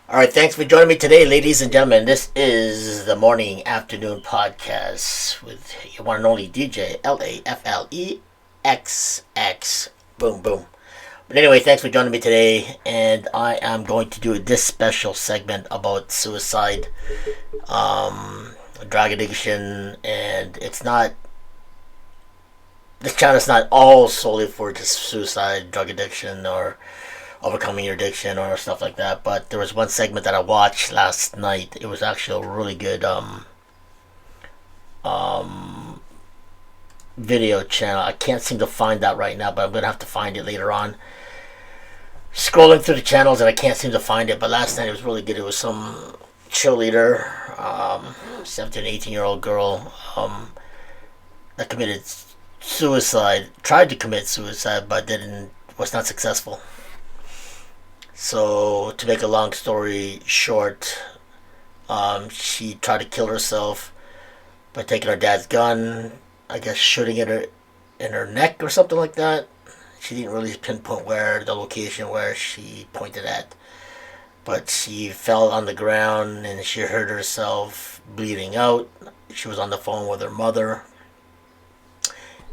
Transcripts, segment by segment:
All right, thanks for joining me today, ladies and gentlemen. This is the morning afternoon podcast with your one and only DJ LAFLEXX. Boom, boom. But anyway, thanks for joining me today, and I am going to do this special segment about suicide, drug addiction, and it's not. This channel is not all solely for just suicide, drug addiction, or overcoming your addiction or stuff like that. But there was one segment that I watched last night. It was actually a really good um, video channel. I can't seem to find that right now, but I'm gonna have to find it later on. Scrolling through the channels and I can't seem to find it. But last night it was really good. It was some cheerleader, 17, 18-year-old girl that committed suicide. Tried to commit suicide, but didn't. Was not successful. So, to make a long story short, she tried to kill herself by taking her dad's gun, I guess shooting it in her neck or something like that. She didn't really pinpoint where the location where she pointed at, but she fell on the ground and she heard herself bleeding out. She was on the phone with her mother,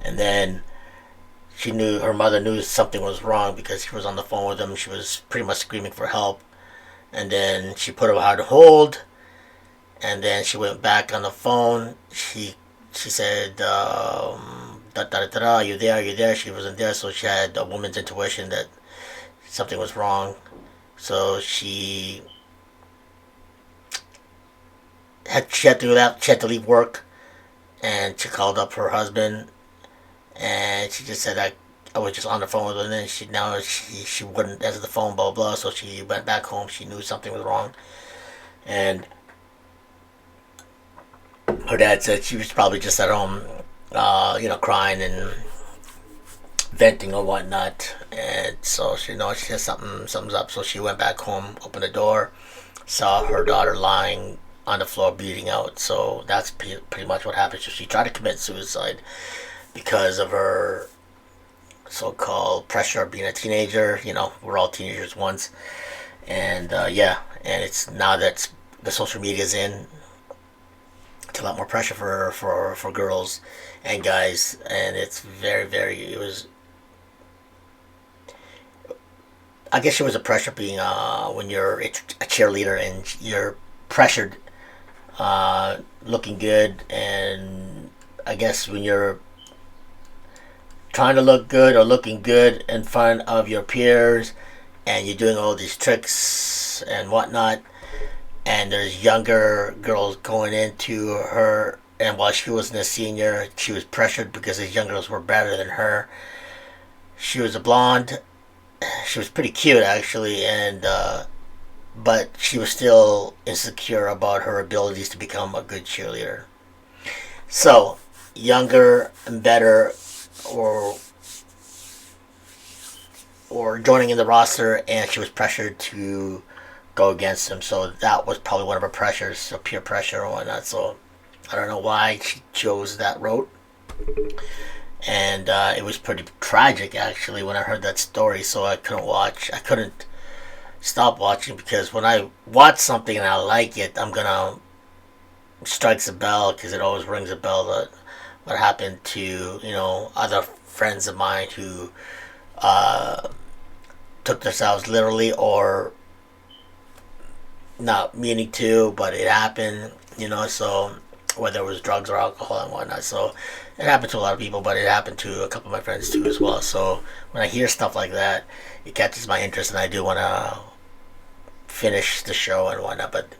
and then her mother knew something was wrong because she was on the phone with him. She was pretty much screaming for help, and then she put her on hold, and then she went back on the phone. She said, da da da da, you there, you there. She wasn't there, so she had a woman's intuition that something was wrong. So she had to do that. She had to leave work, and she called up her husband, and she just said I was just on the phone with her, and then she wouldn't answer the phone, blah blah. So she went back home. She knew something was wrong, and her dad said she was probably just at home, crying and venting or whatnot. And so she said something's up. So she went back home, opened the door, saw her daughter lying on the floor bleeding out. So that's pretty much what happened. So she tried to commit suicide because of her so-called pressure of being a teenager. We're all teenagers once, and and it's now that the social media's in, it's a lot more pressure for girls and guys, and it's very very. It was, I guess, it was a pressure being when you're a cheerleader and you're pressured, looking good, and I guess when you're trying to look good or looking good in front of your peers, and you're doing all these tricks and whatnot, and there's younger girls going into her, and while she wasn't a senior, she was pressured because these young girls were better than her. She was a blonde. She was pretty cute actually, and but she was still insecure about her abilities to become a good cheerleader. So, younger and better, or joining in the roster, and she was pressured to go against him. So that was probably one of her pressures, so peer pressure and whatnot. So I don't know why she chose that route, and it was pretty tragic actually when I heard that story. So I couldn't stop watching, because when I watch something and I like it, I'm gonna strikes a bell, because it always rings a bell that what happened to other friends of mine who uh, took themselves literally, or not meaning to, but it happened. So whether it was drugs or alcohol and whatnot. So it happened to a lot of people, but it happened to a couple of my friends too as well. So when I hear stuff like that, it catches my interest, and I do want to finish the show and whatnot. But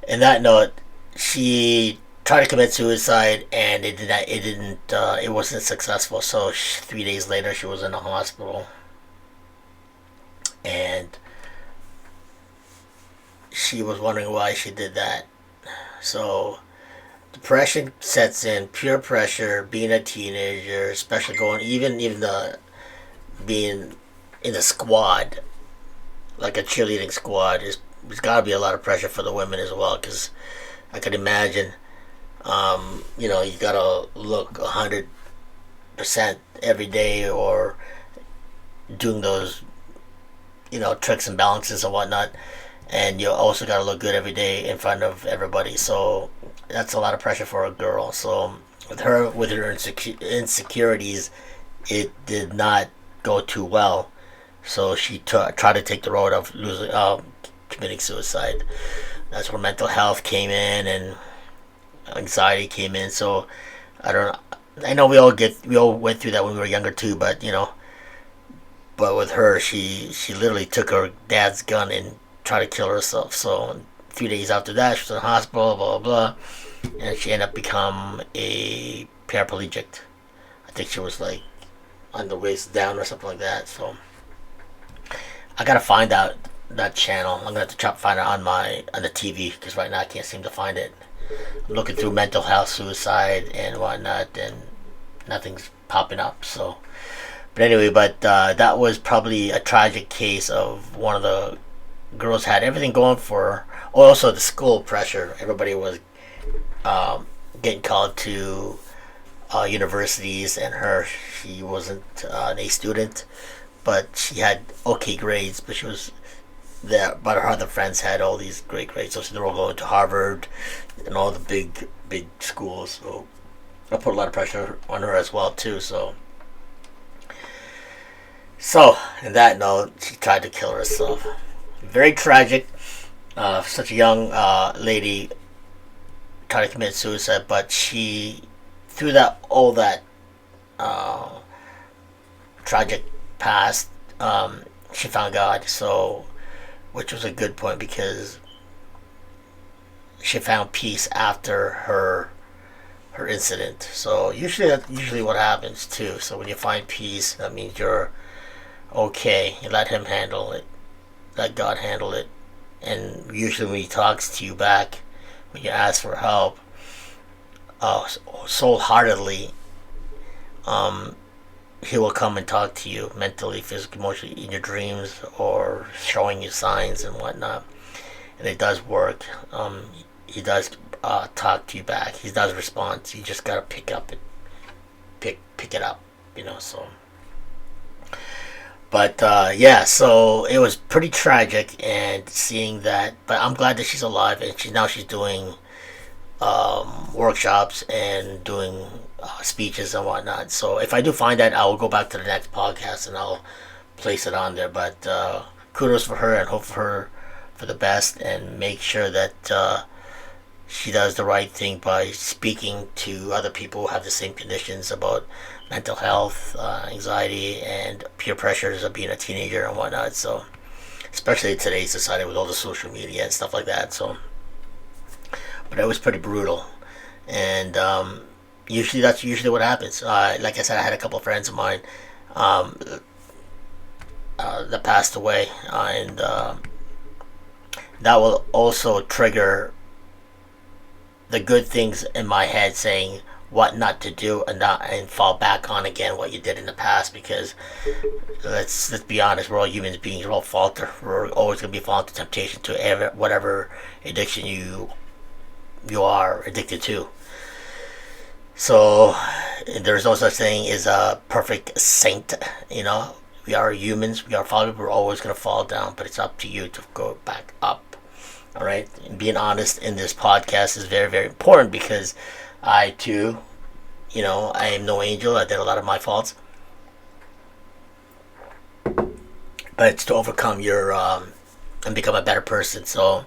in that note, she tried to commit suicide, and it did not. It didn't. It wasn't successful. So 3 days later, she was in the hospital, and she was wondering why she did that. So depression sets in, peer pressure, being a teenager, especially going even the being in the squad, like a cheerleading squad, is there's got to be a lot of pressure for the women as well, because I could imagine, you gotta look 100% every day, or doing those tricks and balances and whatnot, and you also got to look good every day in front of everybody. So that's a lot of pressure for a girl. So with her, with her insecurities, it did not go too well. So she tried to take the road of committing suicide. That's where mental health came in and anxiety came in. So I don't. I know we all went through that when we were younger too. But with her, she literally took her dad's gun and tried to kill herself. So a few days after that, she was in the hospital. Blah blah blah, and she ended up become a paraplegic. I think she was like on the waist down or something like that. So I gotta find out that channel. I'm gonna have to try to find it on the TV because right now I can't seem to find it. I'm looking through mental health, suicide, and whatnot, and nothing's popping up. So, but anyway, that was probably a tragic case of one of the girls had everything going for her. Also, the school pressure. Everybody was getting called to universities, and she wasn't an A student, but she had okay grades. But she was there. But her other friends had all these great grades, so they were all going to Harvard and all the big schools. So I put a lot of pressure on her as well too. So in that note, she tried to kill herself. Very tragic. Such a young lady tried to commit suicide, but she, through all that tragic past, she found God. So, which was a good point because she found peace after her incident. So that's usually what happens too. So when you find peace, that means you're okay. You let Him handle it. Let God handle it. And usually when He talks to you back, when you ask for help, soul-heartedly, He will come and talk to you mentally, physically, emotionally, in your dreams, or showing you signs and whatnot. And it does work. He does talk to you back. He does respond. You just gotta pick it up. So. But yeah, so it was pretty tragic, and seeing that. But I'm glad that she's alive, and she's doing workshops and doing speeches and whatnot. So if I do find that, I will go back to the next podcast and I'll place it on there. But kudos for her, and hope for her for the best, and make sure that she does the right thing by speaking to other people who have the same conditions about mental health, anxiety, and peer pressures of being a teenager and whatnot. So, especially in today's society with all the social media and stuff like that. So, but it was pretty brutal, and that's usually what happens. Like I said, I had a couple of friends of mine that passed away, and that will also trigger the good things in my head, saying what not to do and fall back on again what you did in the past. Because let's be honest, we're all human beings. We're all falter. We're always going to be falling to temptation to whatever addiction you are addicted to. So there's no such thing as a perfect saint. We are humans. We are fallible. We're always going to fall down, but it's up to you to go back up. All right, and being honest in this podcast is very, very important, because I too, I am no angel. I did a lot of my faults, but it's to overcome your and become a better person. So,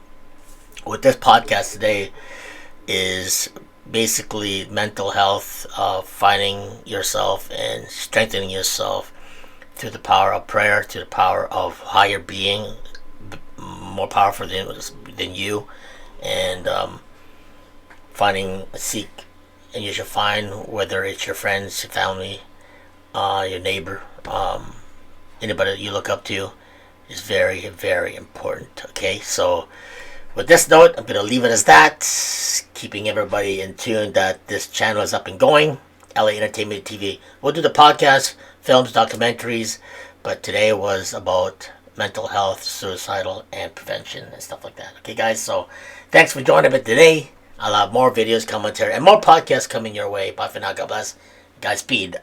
with this podcast today is basically mental health, finding yourself and strengthening yourself through the power of prayer, through the power of higher being, more powerful than you, and seek, and you should find, whether it's your friends, your family, your neighbor, anybody that you look up to, is very, very important. Okay, so with this note, I'm going to leave it as that, keeping everybody in tune that this channel is up and going. LA Entertainment TV. We'll do the podcast, films, documentaries, but today was about mental health, suicidal, and prevention and stuff like that. Okay, guys, so thanks for joining me today. I'll have more videos, commentary, and more podcasts coming your way. Bye for now. God bless. Godspeed.